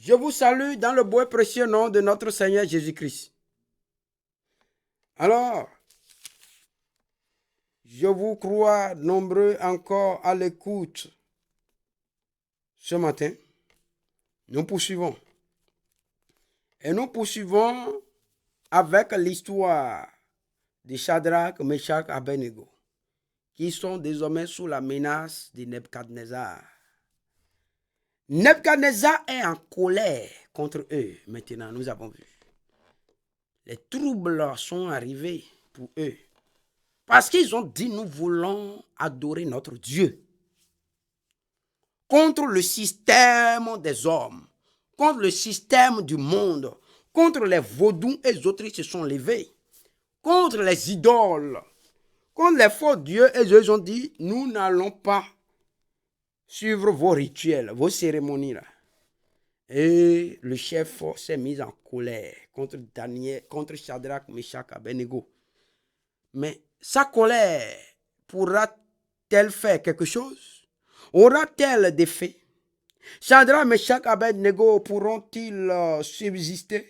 Je vous salue dans le beau et précieux nom de notre Seigneur Jésus-Christ. Alors, je vous crois nombreux encore à l'écoute ce matin. Nous poursuivons. Et nous poursuivons avec l'histoire de Shadrach, Meshach et Abednego, qui sont désormais sous la menace de Nebuchadnezzar. Nebuchadnezzar est en colère contre eux. Maintenant, nous avons vu. Les troubles sont arrivés pour eux. Parce qu'ils ont dit, nous voulons adorer notre Dieu. Contre le système des hommes, contre le système du monde, contre les vaudous et les autres qui se sont levés, contre les idoles, contre les faux dieux, et eux ont dit, nous n'allons pas suivre vos rituels, vos cérémonies là. Et le chef s'est mis en colère contre Daniel, contre Shadrach, Meshach, Abednego. Mais sa colère pourra-t-elle faire quelque chose? Aura-t-elle des faits? Shadrach, Meshach, Abednego pourront-ils subsister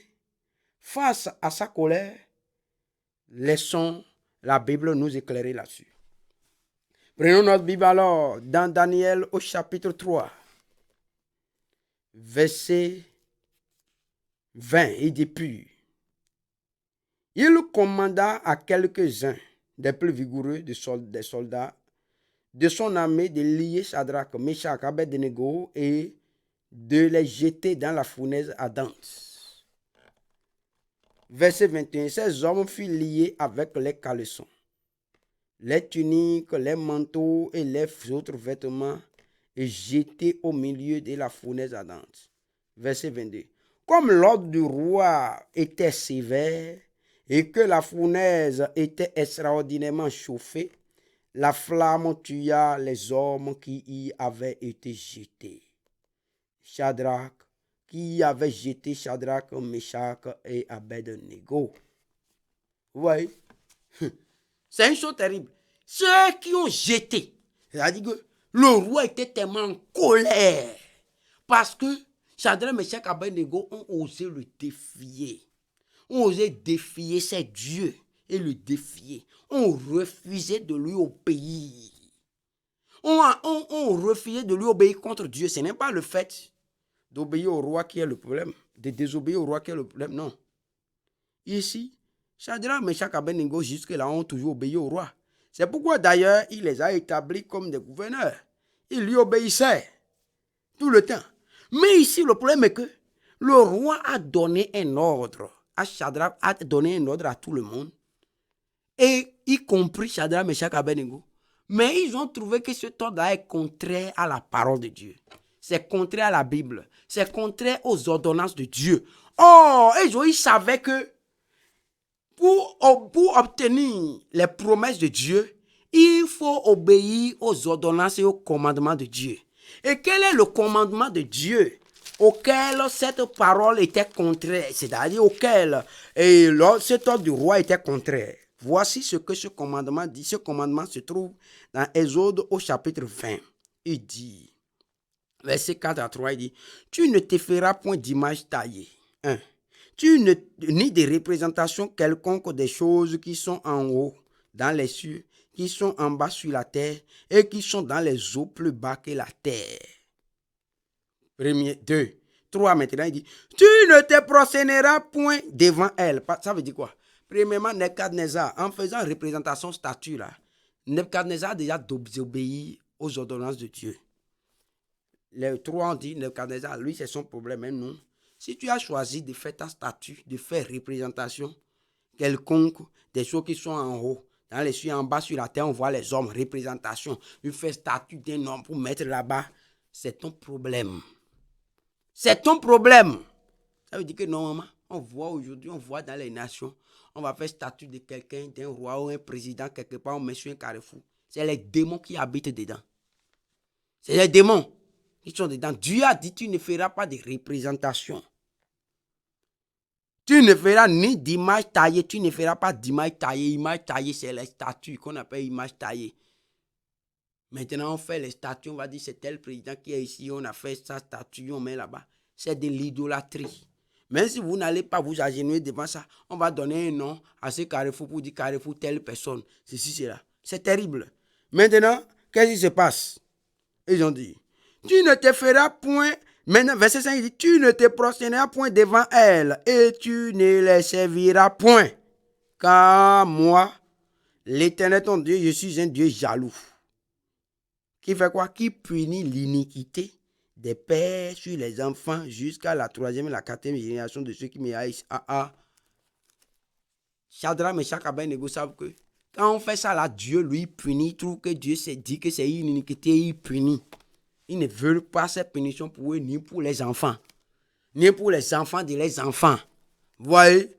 face à sa colère? Laissons la Bible nous éclairer là-dessus. Prenons notre Bible alors dans Daniel au chapitre 3, verset 20. Il dit puis, il commanda à quelques-uns des plus vigoureux des soldats de son armée de lier Shadrach, Meshach, Abednego et de les jeter dans la fournaise ardente. Verset 21. Ces hommes furent liés avec les caleçons, les tuniques, les manteaux et les autres vêtements et jetés au milieu de la fournaise ardente. Verset 22. Comme l'ordre du roi était sévère et que la fournaise était extraordinairement chauffée, la flamme tua les hommes qui y avaient été jetés. Shadrach, qui y avait jeté Shadrach, Meshach et Abednego. Vous voyez? C'est une chose terrible. Ceux qui ont jeté, c'est-à-dire que le roi était tellement en colère parce que Shadrach, Meshach et Abednego ont osé le défier. Ont osé défier ses dieux et le défier. On refusé de lui obéir. On refusé de lui obéir contre Dieu. Ce n'est pas le fait d'obéir au roi qui est le problème, de désobéir au roi qui est le problème, non. Ici, Shadrach, Meshach et Abednego jusque-là ont toujours obéi au roi. C'est pourquoi d'ailleurs il les a établis comme des gouverneurs. Ils lui obéissaient tout le temps. Mais ici, le problème est que le roi a donné un ordre à Shadrach, a donné un ordre à tout le monde, et y compris Shadrach, Meshach et Abednego. Mais ils ont trouvé que cet ordre est contraire à la parole de Dieu. C'est contraire à la Bible. C'est contraire aux ordonnances de Dieu. Oh, ils savaient que pour obtenir les promesses de Dieu, il faut obéir aux ordonnances et aux commandements de Dieu. Et quel est le commandement de Dieu auquel cette parole était contraire, c'est-à-dire auquel cet ordre du roi était contraire? Voici ce que ce commandement dit. Ce commandement se trouve dans Exode au chapitre 20. Il dit, verset 4 à 3, il dit, tu ne te feras point d'image taillée. Ni de représentation quelconque des choses qui sont en haut dans les cieux, qui sont en bas sur la terre et qui sont dans les eaux plus bas que la terre. Premier, 2, 3 maintenant, il dit, tu ne te prosterneras point devant elle. Ça veut dire quoi? Premièrement, Nebuchadnezzar, en faisant représentation statue là, Nebuchadnezzar a déjà désobéi aux ordonnances de Dieu. Les trois ont dit, Nebuchadnezzar, lui c'est son problème, mais nous, si tu as choisi de faire ta statue, de faire représentation quelconque des choses qui sont en haut, dans les cieux, en bas sur la terre, on voit les hommes, représentation, tu fais statue d'un homme pour mettre là-bas, c'est ton problème. C'est ton problème. Ça veut dire que normalement, on voit aujourd'hui, on voit dans les nations, on va faire statue de quelqu'un, d'un roi ou un président quelque part, on met sur un carrefour. C'est les démons qui habitent dedans. C'est les démons qui sont dedans. Dieu a dit, tu ne feras pas de représentation. Tu ne feras ni d'image taillée, tu ne feras pas d'image taillée. Image taillée, c'est les statues qu'on appelle image taillée. Maintenant, on fait les statues, on va dire c'est tel président qui est ici, on a fait sa statue, on met là-bas. c'est de l'idolâtrie. Même si vous n'allez pas vous agenouiller devant ça, on va donner un nom à ce carrefour pour dire carrefour telle personne. Ceci, cela. C'est terrible. Maintenant, qu'est-ce qui se passe? Ils ont dit, tu ne te feras point. Maintenant, verset 5, il dit, tu ne te prosterneras point devant elle et tu ne les serviras point. Car moi, l'Éternel ton Dieu, je suis un Dieu jaloux. Qui fait quoi? Qui punit l'iniquité des pères sur les enfants jusqu'à la 3e et la 4e génération de ceux qui me haïssent. Shadrach, Meshach, Abednego savent que quand on fait ça là, Dieu lui punit. Il trouve que Dieu s'est dit que c'est une iniquité, il punit. Ils ne veulent pas cette punition pour eux, ni pour les enfants, ni pour les enfants de leurs enfants. Vous voyez?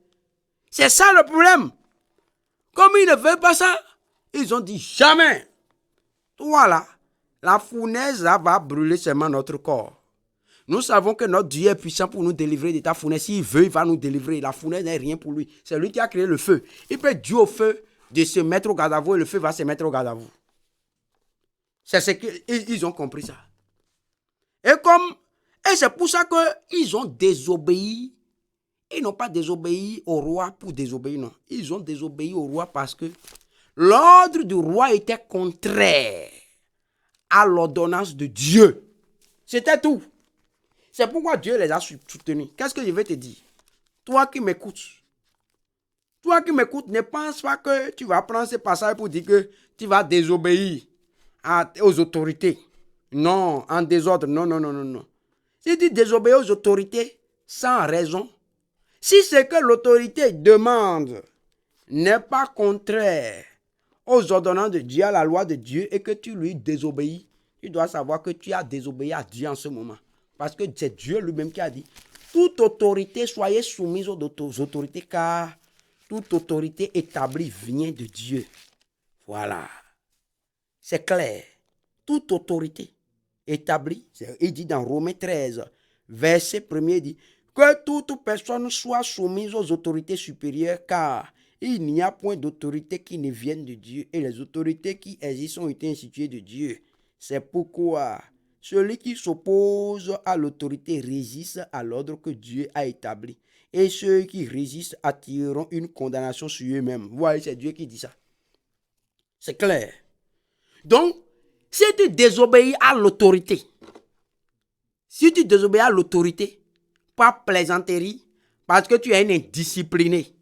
C'est ça le problème. Comme ils ne veulent pas ça, ils ont dit jamais. Voilà. La fournaise là, va brûler seulement notre corps. Nous savons que notre Dieu est puissant pour nous délivrer de ta fournaise. S'il veut, il va nous délivrer. La fournaise n'est rien pour lui. C'est lui qui a créé le feu. Il peut dire au feu de se mettre au garde à vous et le feu va se mettre au garde à vous. C'est ce qu'ils ont compris ça. Et c'est pour ça qu'ils ont désobéi. Ils n'ont pas désobéi au roi pour désobéir, non. Ils ont désobéi au roi parce que l'ordre du roi était contraire à l'ordonnance de Dieu. C'était tout. C'est pourquoi Dieu les a soutenus. Qu'est-ce que je vais te dire? Toi qui m'écoutes, ne pense pas que tu vas prendre ce passage pour dire que tu vas désobéir aux autorités. Non, en désordre. Non. Si tu désobéis aux autorités sans raison, si ce que l'autorité demande n'est pas contraire aux ordonnances de Dieu, à la loi de Dieu, et que tu lui désobéis, tu dois savoir que tu as désobéi à Dieu en ce moment. Parce que c'est Dieu lui-même qui a dit, toute autorité, soyez soumise aux autorités, car toute autorité établie vient de Dieu. Voilà. C'est clair. Toute autorité établie, il dit dans Romains 13, verset 1er, il dit, que toute personne soit soumise aux autorités supérieures, car il n'y a point d'autorité qui ne vienne de Dieu, et les autorités qui existent ont été instituées de Dieu. C'est pourquoi celui qui s'oppose à l'autorité résiste à l'ordre que Dieu a établi. Et ceux qui résistent attireront une condamnation sur eux-mêmes. Vous voyez, c'est Dieu qui dit ça. C'est clair. Donc, si tu désobéis à l'autorité, pas plaisanterie, parce que tu es un indiscipliné.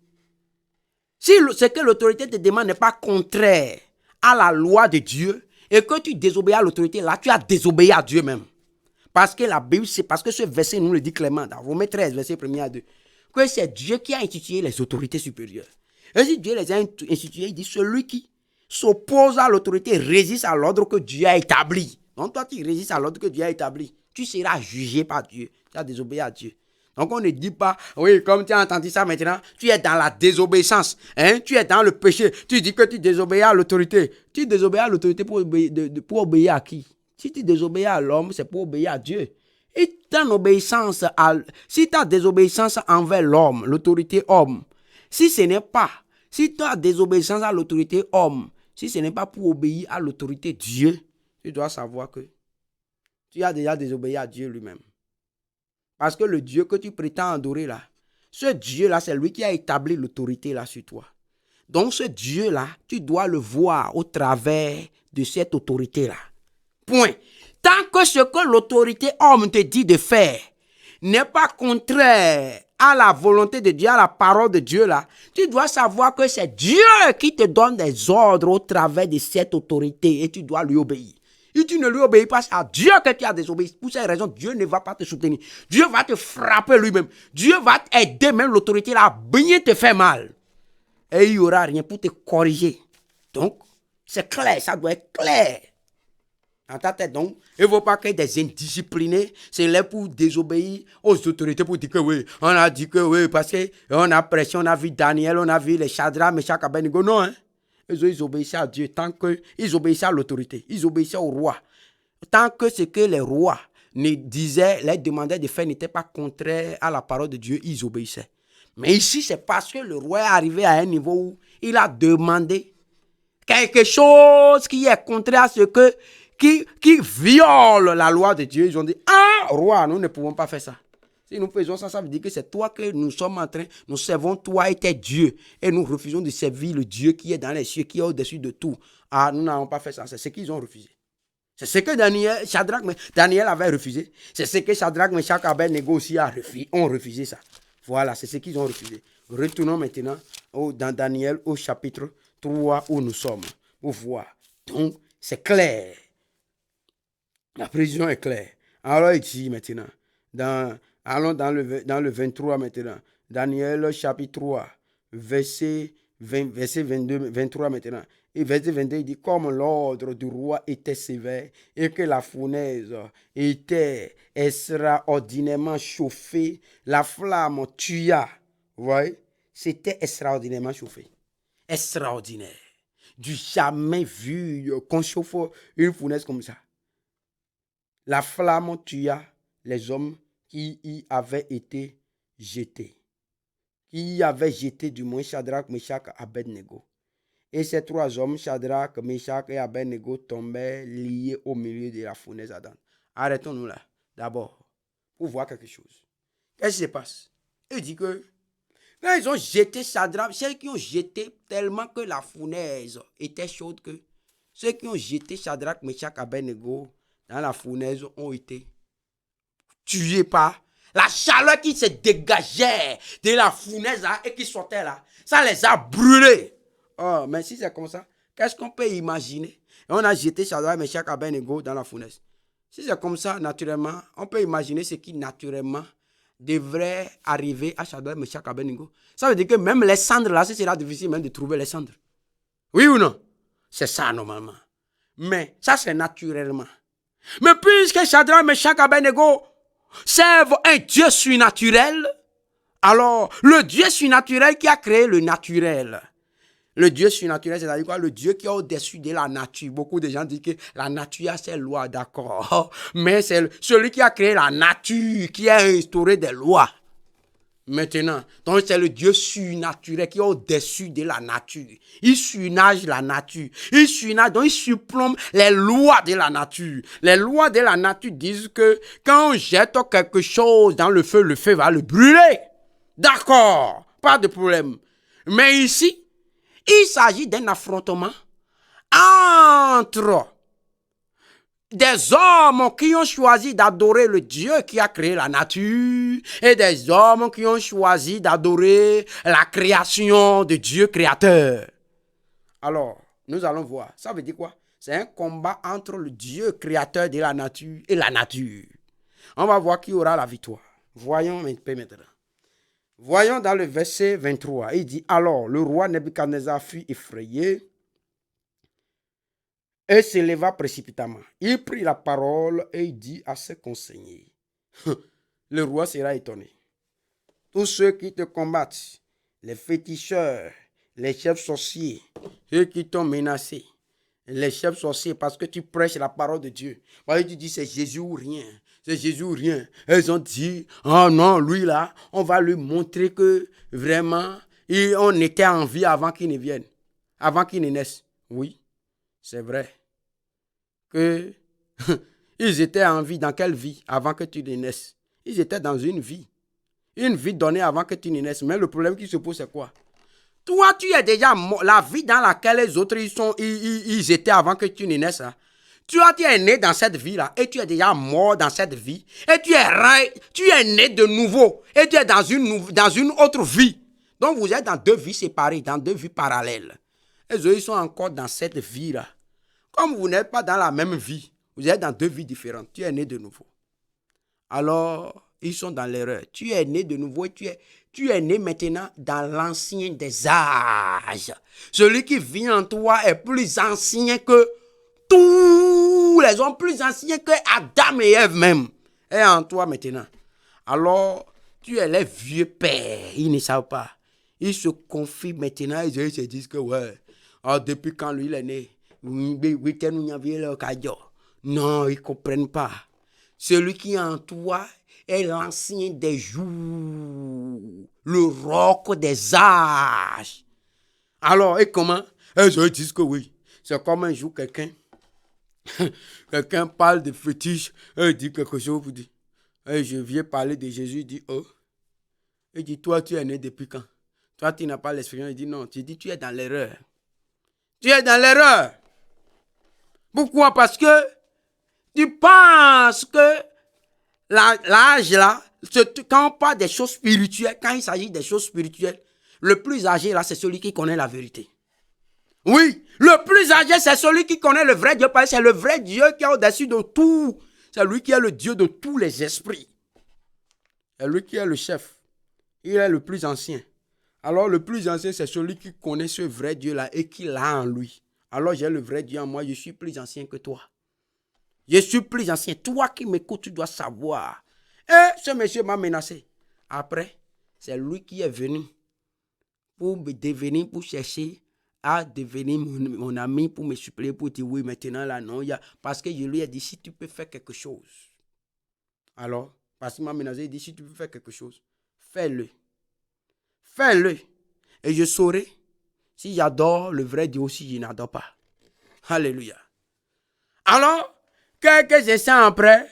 Si ce que l'autorité te demande n'est pas contraire à la loi de Dieu, et que tu désobéis à l'autorité, là, tu as désobéi à Dieu même. Parce que la Bible, c'est parce que ce verset nous le dit clairement, dans Romains 13, verset 1er à 2, que c'est Dieu qui a institué les autorités supérieures. Et si Dieu les a instituées, il dit, celui qui s'oppose à l'autorité résiste à l'ordre que Dieu a établi. Donc toi, tu résistes à l'ordre que Dieu a établi. Tu seras jugé par Dieu. Tu as désobéi à Dieu. Donc on ne dit pas, oui, comme tu as entendu ça maintenant, tu es dans la désobéissance, hein? Tu es dans le péché, tu dis que tu désobéis à l'autorité. Tu désobéis à l'autorité pour obéir à qui? Si tu désobéis à l'homme, c'est pour obéir à Dieu. Et si ta désobéissance envers l'homme, l'autorité homme, si tu as désobéissance à l'autorité homme, si ce n'est pas pour obéir à l'autorité Dieu, tu dois savoir que tu as déjà désobéi à Dieu lui-même. Parce que le Dieu que tu prétends adorer là, ce Dieu-là, c'est lui qui a établi l'autorité là sur toi. Donc ce Dieu-là, tu dois le voir au travers de cette autorité-là. Point. Tant que ce que l'autorité homme te dit de faire n'est pas contraire à la volonté de Dieu, à la parole de Dieu là, tu dois savoir que c'est Dieu qui te donne des ordres au travers de cette autorité et tu dois lui obéir. Si tu ne lui obéis pas, c'est à Dieu que tu as désobéi. Pour cette raison, Dieu ne va pas te soutenir. Dieu va te frapper lui-même. Dieu va t'aider même l'autorité là à bien te faire mal. Et il n'y aura rien pour te corriger. Donc, c'est clair, ça doit être clair. Dans ta tête, donc, il ne faut pas que des indisciplinés se lèvent pour désobéir aux autorités pour dire que oui, on a dit que oui, parce qu'on a prêché, on a vu Daniel, on a vu les Shadrach, Meshach, Abednego. Non, hein. Ils obéissaient à Dieu tant qu'ils obéissaient à l'autorité, ils obéissaient au roi. Tant que ce que les rois les demandaient de faire n'était pas contraire à la parole de Dieu, ils obéissaient. Mais ici, c'est parce que le roi est arrivé à un niveau où il a demandé quelque chose qui est contraire à ce qui viole la loi de Dieu. Ils ont dit, ah, roi, nous ne pouvons pas faire ça. Si nous faisons ça, ça veut dire que c'est toi que nous sommes en train, nous servons toi et tes dieux. Et nous refusons de servir le Dieu qui est dans les cieux, qui est au-dessus de tout. Ah, nous n'avons pas fait ça. C'est ce qu'ils ont refusé. C'est ce que Daniel avait refusé. C'est ce que Shadrach, Meshach, Abednego aussi ont refusé ça. Voilà, c'est ce qu'ils ont refusé. Retournons maintenant dans Daniel au chapitre 3 où nous sommes. Pour voir. Donc, c'est clair. La précision est claire. Alors ici maintenant, allons dans le 23 maintenant. Daniel chapitre 3, verset 22, 23 maintenant. Et verset 22, il dit, comme l'ordre du roi était sévère et que la fournaise était extraordinairement chauffée, la flamme tua. Vous voyez, c'était extraordinairement chauffé. Extraordinaire. Du jamais vu qu'on chauffe une fournaise comme ça. La flamme tua les hommes qui y avaient été jetés. Qui y avaient jeté du moins Shadrach, Meshach, Abednego. Et ces trois hommes, Shadrach, Meshach et Abednego, tombaient liés au milieu de la fournaise ardente. Arrêtons-nous là, d'abord, pour voir quelque chose. Qu'est-ce qui se passe? Il dit que quand ils ont jeté Shadrach, ceux qui ont jeté tellement que la fournaise était chaude que ceux qui ont jeté Shadrach, Meshach, Abednego dans la fournaise ont été tués par la chaleur qui se dégageait de la fournaise là, et qui sortait là. Ça les a brûlés. Oh, mais si c'est comme ça, qu'est-ce qu'on peut imaginer? Et on a jeté Shadrach, Meshach, Abednego dans la fournaise. Si c'est comme ça, naturellement, on peut imaginer ce qui naturellement devrait arriver à Shadrach, Meshach, Abednego. Ça veut dire que même les cendres là, ce sera difficile même de trouver les cendres. Oui ou non? C'est ça normalement. Mais ça c'est naturellement. Mais puisque Shadrach, Meshach, Abednego servent un Dieu surnaturel, alors le Dieu surnaturel qui a créé le naturel. Le Dieu surnaturel, c'est-à-dire quoi? Le Dieu qui est au-dessus de la nature. Beaucoup de gens disent que la nature a ses lois, d'accord. Mais c'est celui qui a créé la nature, qui a instauré des lois. Maintenant, donc c'est le Dieu surnaturel qui est au-dessus de la nature. Il surnage la nature. Il surnage, donc il surplombe les lois de la nature. Les lois de la nature disent que quand on jette quelque chose dans le feu va le brûler. D'accord, pas de problème. Mais ici, il s'agit d'un affrontement entre des hommes qui ont choisi d'adorer le Dieu qui a créé la nature et des hommes qui ont choisi d'adorer la création de Dieu créateur. Alors, nous allons voir. Ça veut dire quoi? C'est un combat entre le Dieu créateur de la nature et la nature. On va voir qui aura la victoire. Voyons maintenant. Voyons dans le verset 23. Il dit, alors le roi Nebuchadnezzar fut effrayé et s'éleva précipitamment. Il prit la parole et il dit à ses conseillers, le roi sera étonné. Tous ceux qui te combattent, les féticheurs, les chefs sorciers, ceux qui t'ont menacé, les chefs sorciers, parce que tu prêches la parole de Dieu. Parce que tu dis c'est Jésus ou rien. C'est Jésus ou rien. Ils ont dit, oh non, lui là, on va lui montrer que vraiment, on était en vie avant qu'il ne vienne, avant qu'il ne naisse. Oui. C'est vrai que ils étaient en vie. Dans quelle vie avant que tu ne naisses? Ils étaient dans une vie donnée avant que tu ne naisses. Mais le problème qui se pose, c'est quoi? Toi, tu es déjà mort. La vie dans laquelle les autres ils étaient avant que tu ne naisses. Là. Tu es né dans cette vie-là et tu es déjà mort dans cette vie. Et tu es né de nouveau et tu es dans une autre vie. Donc, vous êtes dans deux vies séparées, dans deux vies parallèles. Et eux, ils sont encore dans cette vie-là. Comme vous n'êtes pas dans la même vie, vous êtes dans deux vies différentes. Tu es né de nouveau. Alors, ils sont dans l'erreur. Tu es né de nouveau et tu es né maintenant dans l'ancien des âges. Celui qui vit en toi est plus ancien que tous les hommes, plus anciens que Adam et Ève même. Et en toi maintenant. Alors, tu es les vieux pères. Ils ne savent pas. Ils se confient maintenant. Ils se disent que ouais, depuis quand lui il est né. Non, ils ne comprennent pas. Celui qui est en toi est l'ancien des jours, le roc des âges. Alors, et comment? Ils disent que oui. C'est comme un jour quelqu'un parle de fétiche, il dit quelque chose, vous dites, Et je viens parler de Jésus, il dit, oh. Il dit, toi, tu es né depuis quand? Toi, tu n'as pas l'expérience. Il dit, non. Tu dis, tu es dans l'erreur. Tu es dans l'erreur. Pourquoi? Parce que tu penses que l'âge là, quand on parle des choses spirituelles, quand il s'agit des choses spirituelles, le plus âgé là, c'est celui qui connaît la vérité. Oui, le plus âgé, c'est celui qui connaît le vrai Dieu, parce que c'est le vrai Dieu qui est au-dessus de tout. C'est lui qui est le Dieu de tous les esprits. C'est lui qui est le chef. Il est le plus ancien. Alors le plus ancien, c'est celui qui connaît ce vrai Dieu-là et qui l'a en lui. Alors j'ai le vrai Dieu en moi, je suis plus ancien que toi. Je suis plus ancien. Toi qui m'écoutes, tu dois savoir. Et ce monsieur m'a menacé. Après, c'est lui qui est venu pour me devenir, pour chercher à devenir mon ami, pour me suppléer, pour dire oui, maintenant là, non. Parce que je lui ai dit, si tu peux faire quelque chose. Alors, parce qu'il m'a menacé, il dit, si tu peux faire quelque chose, fais-le. Fais-le. Et je saurai si j'adore le vrai Dieu ou si je n'adore pas. Alléluia. Alors, quelques instants après,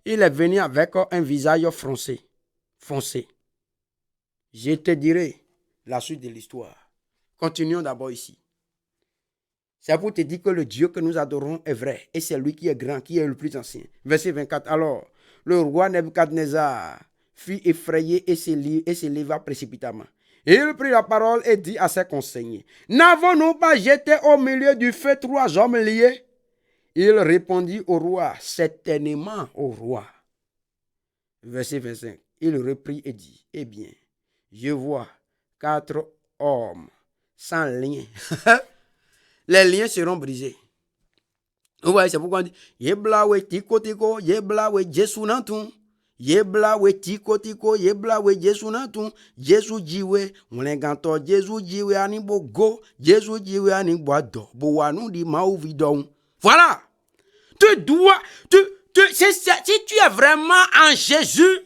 il est venu avec un visage foncé. Je te dirai la suite de l'histoire. Continuons d'abord ici. C'est pour te dire que le Dieu que nous adorons est vrai. Et c'est lui qui est grand, qui est le plus ancien. Verset 24. Alors, le roi Nebuchadnezzar fut effrayé et se leva précipitamment. Il prit la parole et dit à ses conseillers, n'avons-nous pas jeté au milieu du feu 3 hommes liés? Il répondit au roi, certainement au roi. Verset 25. Il reprit et dit, eh bien, je vois 4 hommes sans lien. Les liens seront brisés. Vous voyez, c'est pourquoi on dit, Yeblawe tiko tiko, Yeblawe Jesu nantum. Yeblawe tiko tiko, Yeblawe Jesu nantum. Jesu jiwe, mlenganto Jesu jiwe anibo go, Jesu jiwe anibo ado. Boanu di mauvidon. Voilà. Tu dois, si tu es vraiment en Jésus,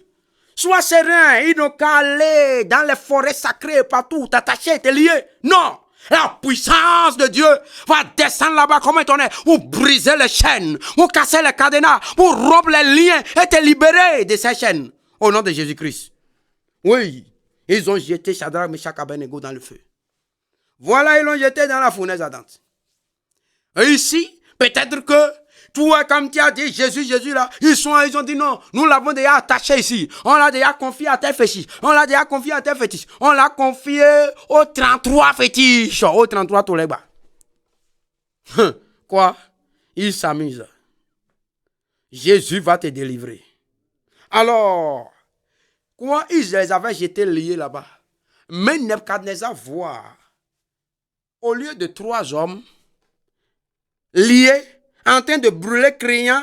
sois serein. Il n'a qu'à aller dans les forêts sacrées partout, t'attacher, t'es lié. Non. La puissance de Dieu va descendre là-bas comme un tonnerre pour briser les chaînes, pour casser les cadenas, pour rompre les liens et te libérer de ces chaînes. Au nom de Jésus-Christ. Oui, ils ont jeté Shadrach, Meshach, Abednego dans le feu. Voilà, ils l'ont jeté dans la fournaise ardente. Et ici, peut-être que toi, comme tu as dit, Jésus là, ils ont dit non, nous l'avons déjà attaché ici. On l'a déjà confié à tel fétiche. On l'a déjà confié à tel fétiche. On l'a confié aux 33 fétiches. Aux 33 Toléba. Quoi? Ils s'amusent. Jésus va te délivrer. Alors, quoi? Ils les avaient jetés liés là-bas. Mais Nebuchadnezzar voit, au lieu de 3 hommes liés, en train de brûler, criant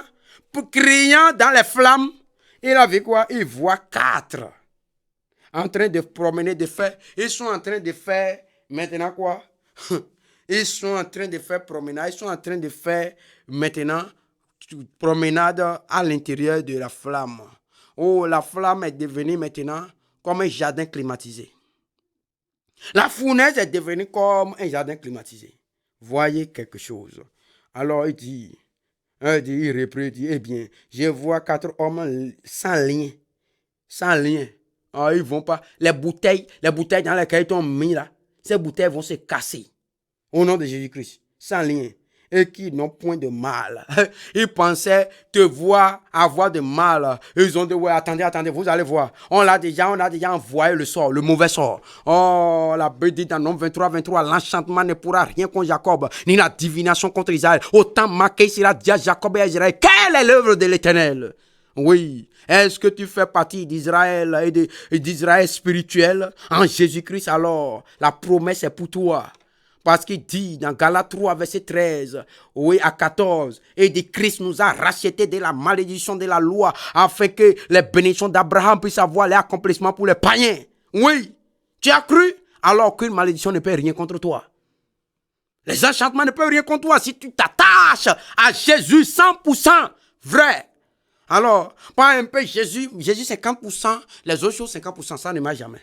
dans les flammes. Il a vu quoi? Il voit 4 en train de promener, de faire. Ils sont en train de faire maintenant quoi? Ils sont en train de faire promenade. Ils sont en train de faire maintenant promenade à l'intérieur de la flamme. Oh, la flamme est devenue maintenant comme un jardin climatisé. La fournaise est devenue comme un jardin climatisé. Voyez quelque chose. Alors il dit, il reprend, il dit, eh bien, je vois 4 hommes sans lien. Sans lien. Ah, ils vont pas. Les bouteilles dans lesquelles ils ont mis là, ces bouteilles vont se casser. Au nom de Jésus-Christ. Sans lien. Et qui n'ont point de mal. Ils pensaient te voir avoir de mal. Ils ont dit, ouais, attendez, vous allez voir. On a déjà envoyé le sort, le mauvais sort. Oh, la Bible dit dans Nombre 23, l'enchantement ne pourra rien contre Jacob, ni la divination contre Israël. Autant marqué sera dit à Jacob et à Israël, quelle est l'œuvre de l'Éternel? Oui. Est-ce que tu fais partie d'Israël et d'Israël spirituel? En Jésus-Christ, alors, la promesse est pour toi. Parce qu'il dit dans Galates 3, verset 13, oui, à 14, et dit Christ nous a rachetés de la malédiction de la loi, afin que les bénédictions d'Abraham puissent avoir l'accomplissement pour les païens. Oui, tu as cru? Alors qu'une malédiction ne peut rien contre toi. Les enchantements ne peuvent rien contre toi si tu t'attaches à Jésus 100% vrai. Alors, pas un peu Jésus 50%, les autres choses 50%, ça ne marche jamais.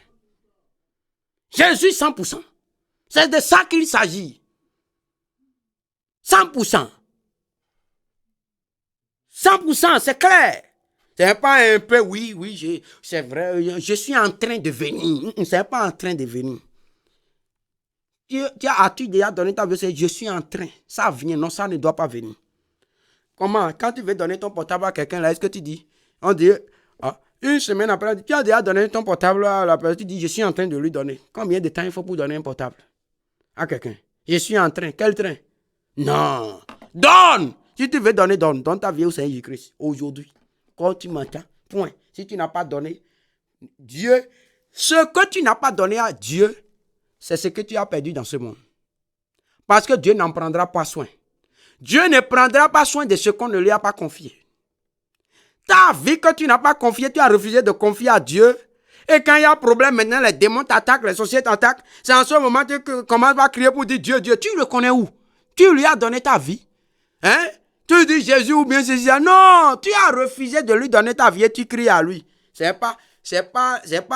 Jésus 100%. C'est de ça qu'il s'agit. 100%. 100%, c'est clair. C'est pas un peu, oui, c'est vrai, je suis en train de venir. C'est pas en train de venir. As-tu déjà donné ta vie? Je suis en train. Ça vient, non, ça ne doit pas venir. Comment? Quand tu veux donner ton portable à quelqu'un, là, est-ce que tu dis? On dit, une semaine après, tu as déjà donné ton portable à la personne, tu dis, je suis en train de lui donner. Combien de temps il faut pour donner un portable à quelqu'un? Je suis en train. Quel train? Non. Donne! Si tu veux donner, donne. Donne ta vie au Seigneur Jésus-Christ. Aujourd'hui. Quand tu m'entends, point. Si tu n'as pas donné, Dieu, ce que tu n'as pas donné à Dieu, c'est ce que tu as perdu dans ce monde. Parce que Dieu n'en prendra pas soin. Dieu ne prendra pas soin de ce qu'on ne lui a pas confié. Ta vie que tu n'as pas confiée, tu as refusé de confier à Dieu. Et quand il y a un problème, maintenant les démons t'attaquent, les sociétés t'attaquent. C'est en ce moment que tu commences à crier pour dire Dieu, Dieu. Tu le connais où? Tu lui as donné ta vie. Hein? Tu dis Jésus ou bien Jésus. Non, tu as refusé de lui donner ta vie et tu cries à lui. C'est pas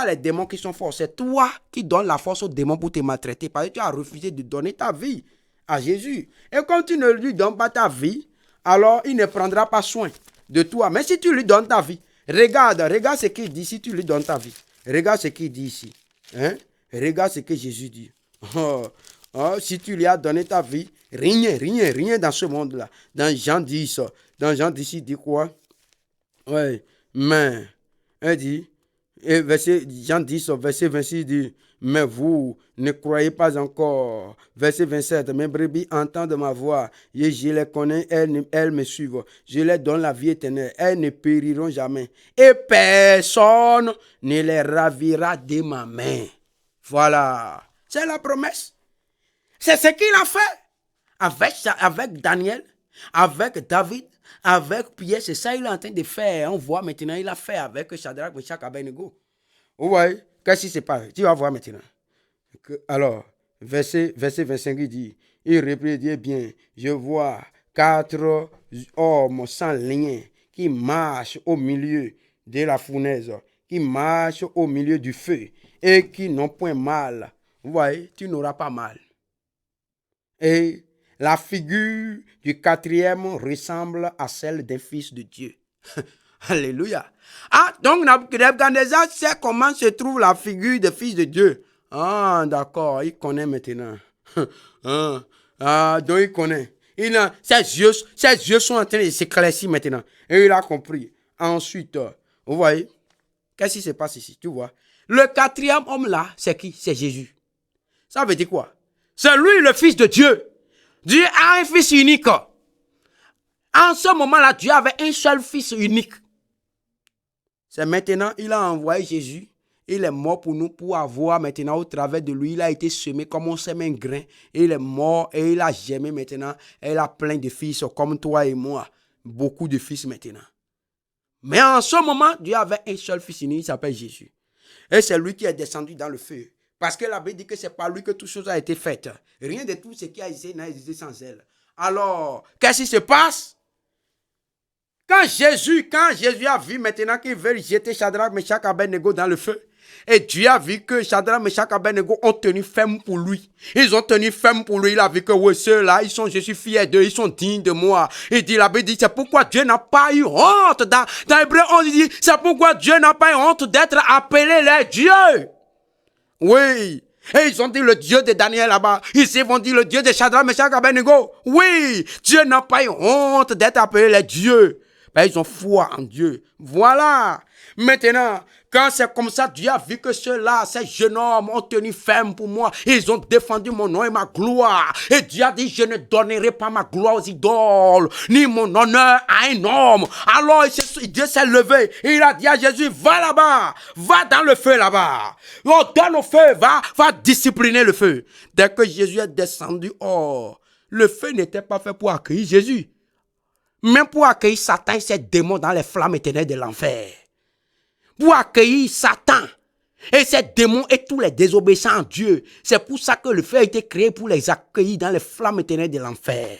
les démons qui sont forts. C'est toi qui donnes la force aux démons pour te maltraiter. Parce que tu as refusé de donner ta vie à Jésus. Et quand tu ne lui donnes pas ta vie, alors il ne prendra pas soin de toi. Mais si tu lui donnes ta vie, regarde ce qu'il dit si tu lui donnes ta vie. Regarde ce qu'il dit ici. Hein? Regarde ce que Jésus dit. Si tu lui as donné ta vie, rien dans ce monde-là. Dans Jean 10, il dit quoi? Oui, mais, il dit, et Jean 10, verset 26, il dit, mais vous ne croyez pas encore. Verset 27, mes brebis entendent ma voix, et je les connais, elles me suivent. Je les donne la vie éternelle, elles ne périront jamais. Et personne ne les ravira de ma main. Voilà, c'est la promesse. C'est ce qu'il a fait avec Daniel, avec David, avec Pierre. C'est ça qu'il est en train de faire. On voit maintenant, il a fait avec Shadrach, Meshach, Abednego. Vous voyez, qu'est-ce qui se passe? Tu vas voir maintenant. Alors, verset 25, il dit, il reprit, dit bien, je vois 4 hommes sans lien qui marchent au milieu de la fournaise, qui marchent au milieu du feu et qui n'ont point mal. Vous voyez, tu n'auras pas mal. Et la figure du 4e ressemble à celle d'un fils de Dieu. Alléluia. Donc Nebuchadnezzar sait comment se trouve la figure du fils de Dieu. D'accord, il connaît maintenant. Donc il connaît. Ses yeux sont en train de s'éclaircir maintenant. Et il a compris. Ensuite, vous voyez, qu'est-ce qui se passe ici? Tu vois, le 4e homme là, c'est qui? C'est Jésus. Ça veut dire quoi? C'est lui le fils de Dieu. Dieu a un fils unique. En ce moment-là, Dieu avait un seul fils unique. C'est maintenant, il a envoyé Jésus. Il est mort pour nous, pour avoir maintenant au travers de lui, il a été semé comme on sème un grain. Et il est mort et il a germé maintenant. Et il a plein de fils comme toi et moi. Beaucoup de fils maintenant. Mais en ce moment, Dieu avait un seul fils unique, il s'appelle Jésus. Et c'est lui qui est descendu dans le feu. Parce que la Bible dit que c'est par lui que toute chose a été faite. Rien de tout ce qui a existé n'a existé sans elle. Alors, qu'est-ce qui se passe? Quand Jésus a vu maintenant qu'il veut jeter Shadrach, Meshach, Abednego dans le feu, et Dieu a vu que Shadrach, Meshach, Abednego ont tenu ferme pour lui. Ils ont tenu ferme pour lui. Il a vu que oui, ceux-là, je suis fier d'eux, ils sont dignes de moi. Il dit, la Bible dit, c'est pourquoi Dieu n'a pas eu honte. Dans Hébreu, on dit, c'est pourquoi Dieu n'a pas eu honte d'être appelé les dieux. Oui. Et ils ont dit le Dieu de Daniel là-bas. Ici, ils vont dire le Dieu de Shadrach, Meshach, Abednego. Oui. Dieu n'a pas eu honte d'être appelé les dieux. Ben, ils ont foi en Dieu. Voilà. Maintenant, quand c'est comme ça, Dieu a vu que ceux-là, ces jeunes hommes ont tenu ferme pour moi. Ils ont défendu mon nom et ma gloire. Et Dieu a dit, je ne donnerai pas ma gloire aux idoles, ni mon honneur à un homme. Alors Dieu s'est levé. Et il a dit à Jésus, va là-bas. Va dans le feu là-bas. Donne au feu. Va discipliner le feu. Dès que Jésus est descendu, le feu n'était pas fait pour accueillir Jésus. Même pour accueillir Satan et ses démons dans les flammes éternelles de l'enfer. Pour accueillir Satan et ses démons et tous les désobéissants à Dieu. C'est pour ça que le feu a été créé pour les accueillir dans les flammes éternelles de l'enfer.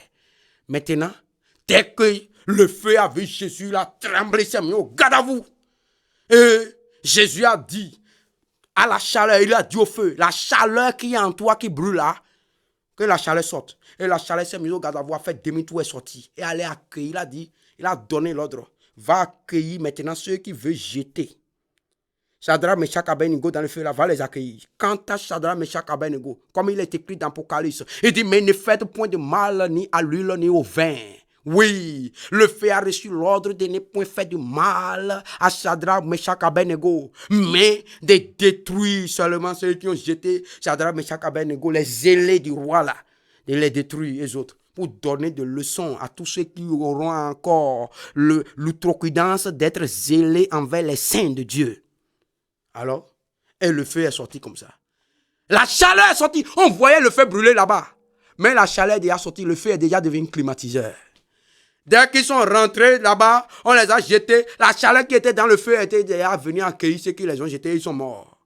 Maintenant, dès que le feu a vu Jésus, il a tremblé, s'est mis au garde à vous. Et Jésus a dit à la chaleur, il a dit au feu, la chaleur qui est en toi qui brûle là, que la chaleur sorte. Et la chaleur s'est mise au garde à vous, a fait demi-tour et sorti. Et allait accueillir, il a dit, il a donné l'ordre. va accueillir maintenant ceux qui veulent jeter Shadrach, Meshach, Abednego dans le feu, là, va les accueillir. Quant à Shadrach, Meshach, Abednego, comme il est écrit dans l'Apocalypse, il dit, mais ne faites point de mal ni à l'huile ni au vin. Oui, le feu a reçu l'ordre de ne point faire de mal à Shadrach, Meshach, Abednego, mais de détruire seulement ceux qui ont jeté Shadrach, Meshach, Abednego, les zélés du roi là, de les détruire les autres, pour donner des leçons à tous ceux qui auront encore l'outrecuidance d'être zélés envers les saints de Dieu. Alors, et le feu est sorti comme ça. La chaleur est sortie. On voyait le feu brûler là-bas. Mais la chaleur est déjà sortie. Le feu est déjà devenu climatiseur. Dès qu'ils sont rentrés là-bas, on les a jetés. La chaleur qui était dans le feu était déjà venue accueillir ceux qui les ont jetés. Ils sont morts.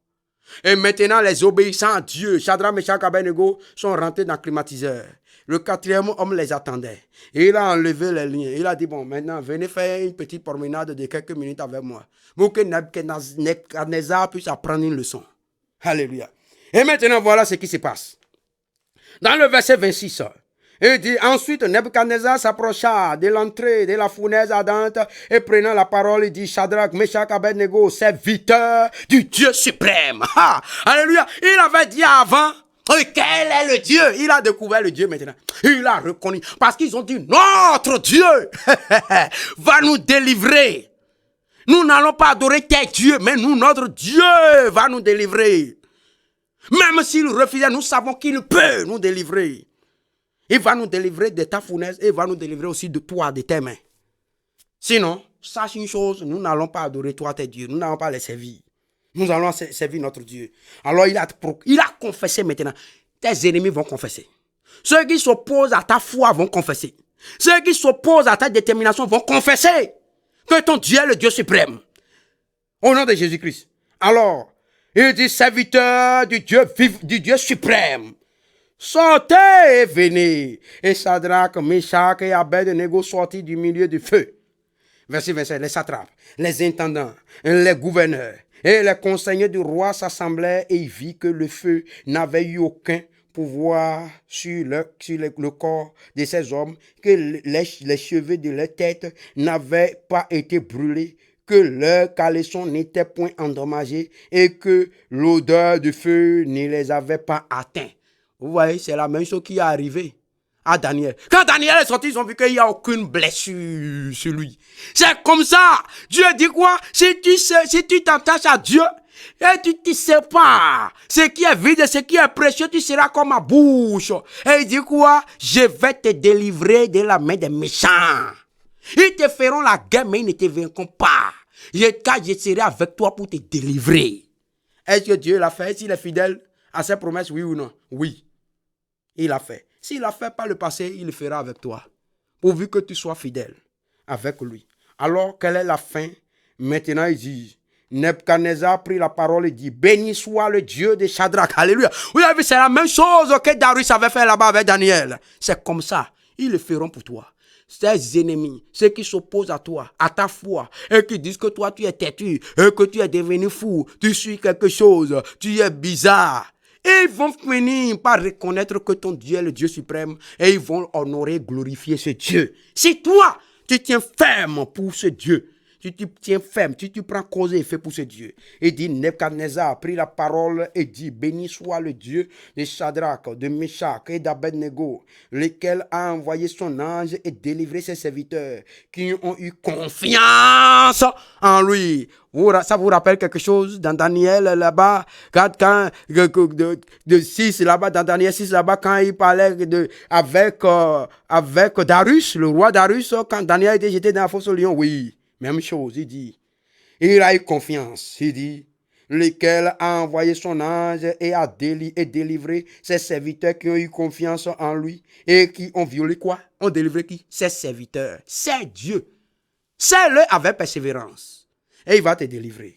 Et maintenant, les obéissants à Dieu, Shadrach, Meshach, Abednego, sont rentrés dans le climatiseur. Le quatrième homme les attendait. Et il a enlevé les liens. Il a dit, bon, maintenant, venez faire une petite promenade de quelques minutes avec moi. Pour que Nebuchadnezzar puisse apprendre une leçon. Alléluia. Et maintenant, voilà ce qui se passe. Dans le verset 26, il dit, ensuite, Nebuchadnezzar s'approcha de l'entrée de la fournaise ardente et prenant la parole, il dit, Shadrach, Meshach, Abednego, serviteurs du Dieu suprême. Ah, alléluia. Il avait dit avant, quel est le Dieu? Il a découvert le Dieu maintenant. Il a reconnu. Parce qu'ils ont dit, notre Dieu va nous délivrer. Nous n'allons pas adorer tel Dieu, mais nous, notre Dieu va nous délivrer. Même s'il refusait, nous savons qu'il peut nous délivrer. Il va nous délivrer de ta fournaise et il va nous délivrer aussi de toi, de tes mains. Sinon, sache une chose, nous n'allons pas adorer toi, tes dieux. Nous n'allons pas les servir. Nous allons servir notre Dieu. Alors il a confessé maintenant. Tes ennemis vont confesser. Ceux qui s'opposent à ta foi vont confesser. Ceux qui s'opposent à ta détermination vont confesser que ton Dieu est le Dieu suprême. Au nom de Jésus-Christ. Alors, il dit, serviteur du Dieu suprême. Sortez et venez. Et Shadrach, Meshach et Abednego sortis du milieu du feu. Verset 27, les satrapes, les intendants, les gouverneurs et les conseillers du roi s'assemblaient et ils virent que le feu n'avait eu aucun pouvoir sur le corps de ces hommes, que les cheveux de leur tête n'avaient pas été brûlés, que leurs caleçons n'étaient point endommagés et que l'odeur du feu ne les avait pas atteints. Vous voyez, c'est la même chose qui est arrivée à Daniel. Quand Daniel est sorti, ils ont vu qu'il n'y a aucune blessure sur lui. C'est comme ça. Dieu dit quoi? Si tu t'attaches à Dieu et tu ne sais pas ce qui est vide, ce qui est précieux, tu seras comme ma bouche. Et il dit quoi? Je vais te délivrer de la main des méchants. Ils te feront la guerre, mais ils ne te vaincront pas. Car je serai avec toi pour te délivrer. Est-ce que Dieu l'a fait? S'il est fidèle à ses promesses, oui ou non? Oui. Il l'a fait. S'il l'a fait par le passé, il le fera avec toi. Pourvu que tu sois fidèle avec lui. Alors, quelle est la fin? Maintenant, il dit, Nebuchadnezzar prit la parole et dit, béni soit le Dieu de Shadrach. Alléluia. Vous avez vu, c'est la même chose que Darius avait fait là-bas avec Daniel. C'est comme ça. Ils le feront pour toi. Tes ennemis, ceux qui s'opposent à toi, à ta foi, et qui disent que toi tu es têtu, et que tu es devenu fou, tu suis quelque chose, tu es bizarre. Et ils vont finir par reconnaître que ton Dieu est le Dieu suprême et ils vont honorer, glorifier ce Dieu. Si toi, tu tiens ferme pour ce Dieu, tu tiens ferme, tu prends cause et effet pour ce Dieu. Et dit, Nebuchadnezzar a pris la parole et dit, béni soit le Dieu de Shadrach, de Meshach et d'Abednego, lequel a envoyé son ange et délivré ses serviteurs qui ont eu confiance en lui. Ça vous rappelle quelque chose dans Daniel là-bas, quand de 6 là-bas, dans Daniel 6 là-bas, quand il parlait avec Darius, le roi Darius, quand Daniel était jeté dans la fosse au lion, oui. Même chose, il dit. Il a eu confiance, il dit, lequel a envoyé son ange et a délivré ses serviteurs qui ont eu confiance en lui et qui ont violé quoi? Ont délivré qui? Ses serviteurs. C'est Dieu. C'est-le avec persévérance. Et il va te délivrer.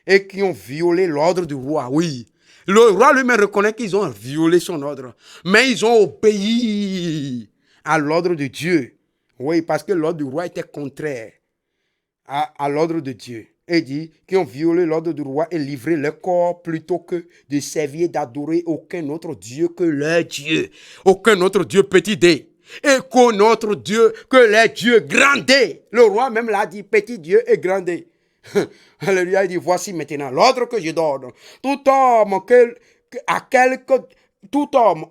Et qui ont violé l'ordre du roi, oui. Le roi lui-même reconnaît qu'ils ont violé son ordre. Mais ils ont obéi à l'ordre de Dieu. Oui, parce que l'ordre du roi était contraire à l'ordre de Dieu. Et dit qu'ils ont violé l'ordre du roi et livré leur corps plutôt que de servir et d'adorer aucun autre Dieu que leur Dieu. Aucun autre Dieu, petit D. Et que notre Dieu, que les dieux grandés, le roi même l'a dit, petit Dieu et grandé. Alléluia, il dit, voici maintenant l'ordre que je donne. Tout homme,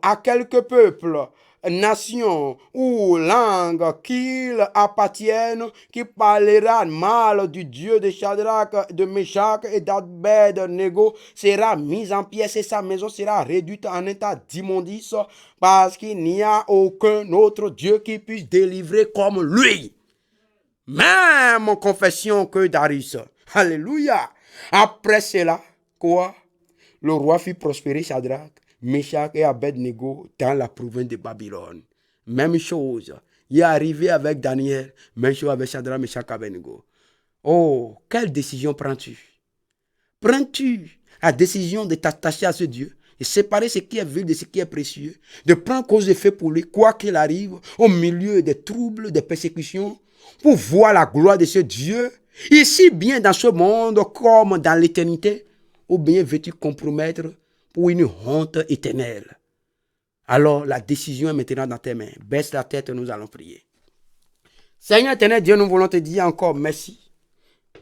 à quelque peuple, nation ou langue qu'il appartienne, qui parlera mal du Dieu de Shadrach, de Meshach et d'Abed-Nego sera mis en pièces et sa maison sera réduite en état d'immondice parce qu'il n'y a aucun autre Dieu qui puisse délivrer comme lui. Même confession que Darius. Alléluia. Après cela, quoi? Le roi fit prospérer Shadrach, Meshach et Abed-Nego dans la province de Babylone. Même chose. Il est arrivé avec Daniel. Même chose avec Shadrach, Meshach et Abed-Nego. Oh, quelle décision prends-tu? Prends-tu la décision de t'attacher à ce Dieu, de séparer ce qui est vil de ce qui est précieux, de prendre cause et fait pour lui, quoi qu'il arrive, au milieu des troubles, des persécutions, pour voir la gloire de ce Dieu, ici bien dans ce monde comme dans l'éternité, ou bien veux-tu compromettre pour une honte éternelle? Alors la décision est maintenant dans tes mains. Baisse la tête, nous allons prier. Seigneur éternel Dieu, nous voulons te dire encore merci.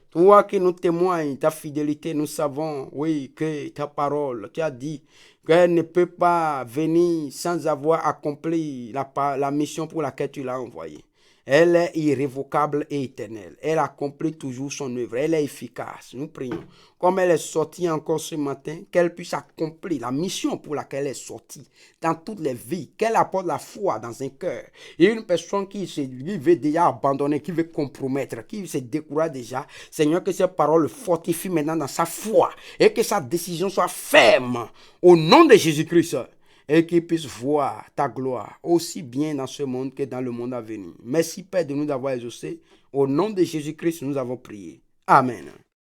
Toi qui nous témoignes ta fidélité, nous savons, oui, que ta parole, tu as dit qu'elle ne peut pas venir sans avoir accompli la mission pour laquelle tu l'as envoyée. Elle est irrévocable et éternelle. Elle accomplit toujours son œuvre. Elle est efficace. Nous prions. Comme elle est sortie encore ce matin, qu'elle puisse accomplir la mission pour laquelle elle est sortie dans toutes les vies. Qu'elle apporte la foi dans un cœur. Et une personne qui veut déjà abandonner, qui veut compromettre, qui se décourage déjà, Seigneur, que ces paroles fortifient maintenant dans sa foi et que sa décision soit ferme au nom de Jésus-Christ. Et qu'il puisse voir ta gloire aussi bien dans ce monde que dans le monde à venir. Merci Père de nous avoir exaucés. Au nom de Jésus-Christ, nous avons prié. Amen.